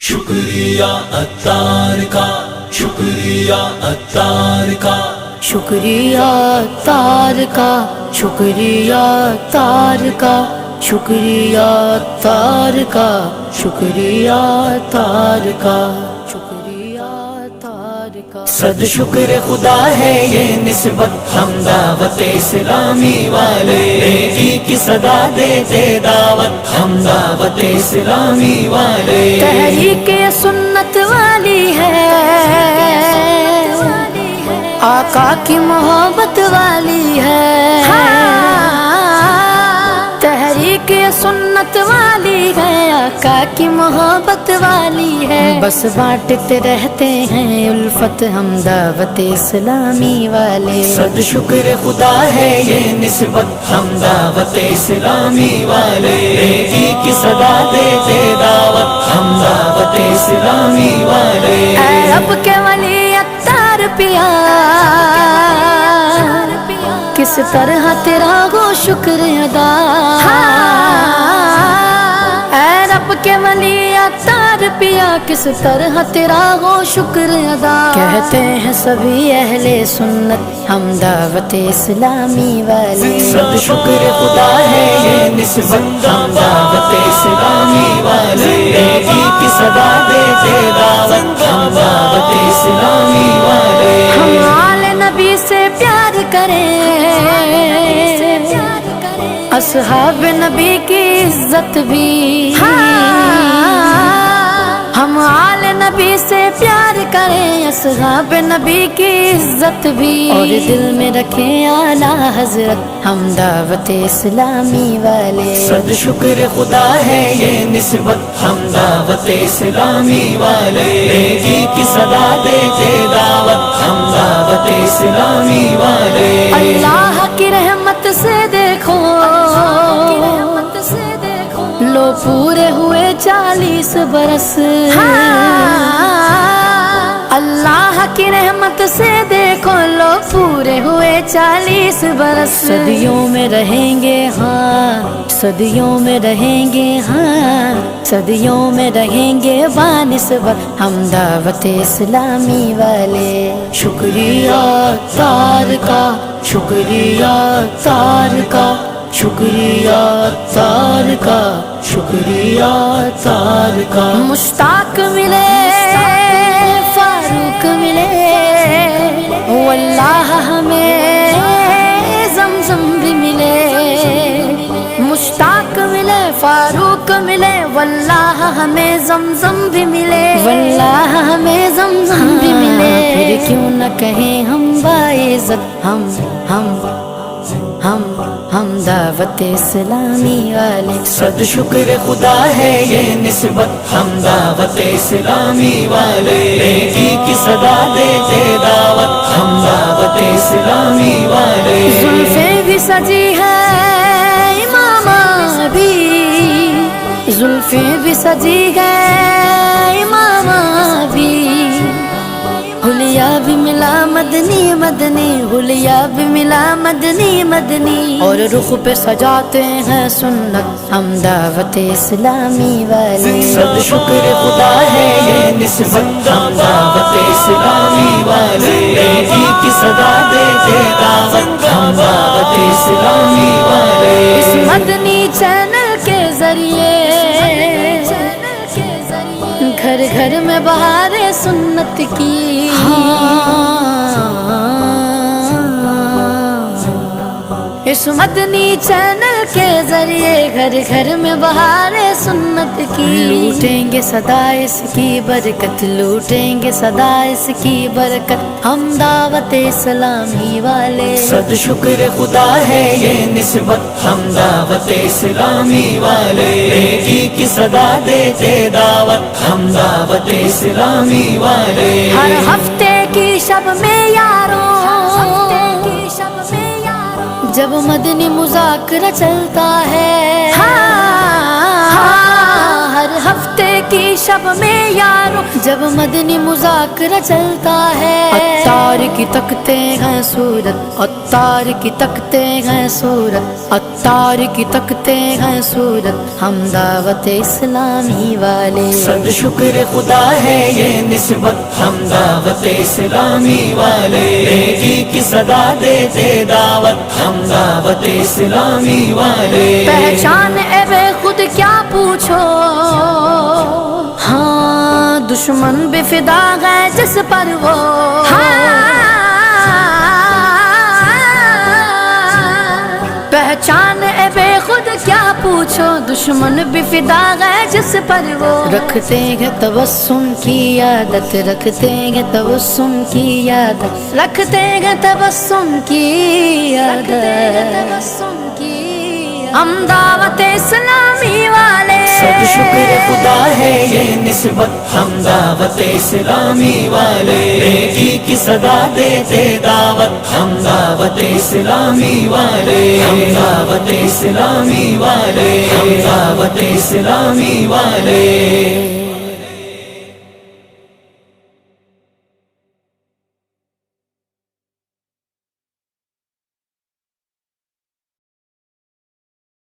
شکریہ عطار کا، شکریہ عطار کا، شکریہ عطار کا، شکریہ عطار کا، شکریہ عطار کا، شکریہ عطار کا، شکریہ عطار کا۔ صد شکر خدا ہے یہ نسبت ہم دعوت اسلامی والے، نیکی کی صدا دیتے دعوت ہم دعوت اسلامی والے۔ تحریک سنت والی ہے، آقا کی محبت والی ہے، تحریک سنت والی ہے، آقا کی محبت والی ہے۔ بس بانٹتے رہتے ہیں الفت ہم دعوت اسلامی والے۔ صد شکر خدا ہے یہ نسبت ہم دعوت اسلامی والے، نیکی کی صدا دیتے دعوت ہم دعوت اسلامی والے۔ اے رب کے ولی عطار پیا، کس طرح تیرا ہو شکر ادا، اے رب کے ولی عطار پیا، کس طرح تیرا ہو شکر ادا۔ کہتے ہیں سبھی اہل سنت ہم دعوت اسلامی والے۔ صد شکر خدا ہے یہ نسبت ہم دعوت اسلامی والے، نیکی کی صدا دیتے دعوت ہم دعوت اسلامی والے۔ ہم آل نبی سے پیار کریں، اصحاب نبی کی عزت بھی، ہم آل نبی سے پیار کریں، اصحاب نبی کی عزت بھی، اور دل میں رکھیں اعلیٰ حضرت ہم دعوت اسلامی والے۔ صد شکر خدا ہے یہ نسبت ہم دعوت اسلامی والے، نیکی کی صدا دیتے دعوت ہم دعوت اسلامی والے۔ اللہ کی رحمت سے دیکھو، لو پورے ہوئے 40 برس، اللہ کی رحمت سے دیکھو، لو پورے ہوئے 40 برس۔ صدیوں میں رہیں گے ہاں، صدیوں میں رہیں گے ہاں، صدیوں میں رہیں گے بانسبت ہم دعوت اسلامی والے۔ شکریہ عطار کا، شکریہ عطار کا، شکریہ عطار کا، شکریہ عطار کا۔ مشتاق ملے، فاروق ملے، واللہ ہمیں زمزم بھی ملے۔ مشتاق ملے، فاروق ملے، واللہ ہمیں زمزم بھی ملے، واللہ ہمیں زمزم بھی ملے۔ پھر کیوں نہ کہیں ہم باعزت ہم دعوت اسلامی والے۔ صد شکر خدا ہے یہ نسبت ہم دعوت اسلامی والے، نیکی کی صدا دیتے دعوت ہم دعوت اسلامی والے۔ زلفیں بھی سجی ہے امامہ بھی، زلفیں بھی سجی ہے امامہ بھی، حلیہ بھی ملا مدنی مدنی، حلیہ بھی ملا مدنی مدنی، اور رخ پہ سجاتے ہیں سنت ہم دعوت اسلامی والے۔ صد شکر خدا ہے یہ نسبت ہم دعوت اسلامی والے، نیکی کی صدا دیتے دعوت ہم دعوت اسلامی والے۔ اس مدنی چینل کے ذریعے گھر گھر میں بہار سنت کی، اس مدنی چینل کے ذریعے گھر گھر میں بہار سنت کی۔ لوٹیں گے صدا اس کی برکت، لوٹیں گے صدا اس کی برکت ہم دعوت اسلامی والے۔ صد شکر خدا ہے یہ نسبت ہم دعوت اسلامی والے، نیکی کی صدا دیتے دعوت ہم دعوت اسلامی والے۔ ہر ہفتے کی شب میں یاروں، جب مدنی مذاکرہ چلتا ہے، ہر ہفتے کی شب میں یاروں، جب مدنی مذاکرہ چلتا ہے عطار کی تکتے ہیں صورت، عطار کی تکتے ہیں صورت، عطار کی تکتے ہیں صورت، ہم دعوت اسلامی والے صد شکر خدا ہے یہ نسبت، ہم دعوت اسلامی والے نیکی کی صدا دیتے دعوت، ہم دعوت اسلامی والے پہچان اے بے خود کیا پوچھو، ہاں دشمن بے فدا گئے جس پر وہ، پہچان اے بے خود کیا پوچھو، دشمن بھی فدا گئے جس پر وہ، رکھتے ہیں تبسم کی عادت، رکھتے ہیں تبسم کی عادت، رکھتے ہیں تبسم کی عادت، ہم دعوت اسلامی والے صد شکر خدا ہے یہ نسبت، ہم دعوت اسلامی والے نیکی کی صدا دیتے دعوت، ہم دعوت اسلامی والے، ہم دعوت اسلامی والے، ہم دعوت اسلامی والے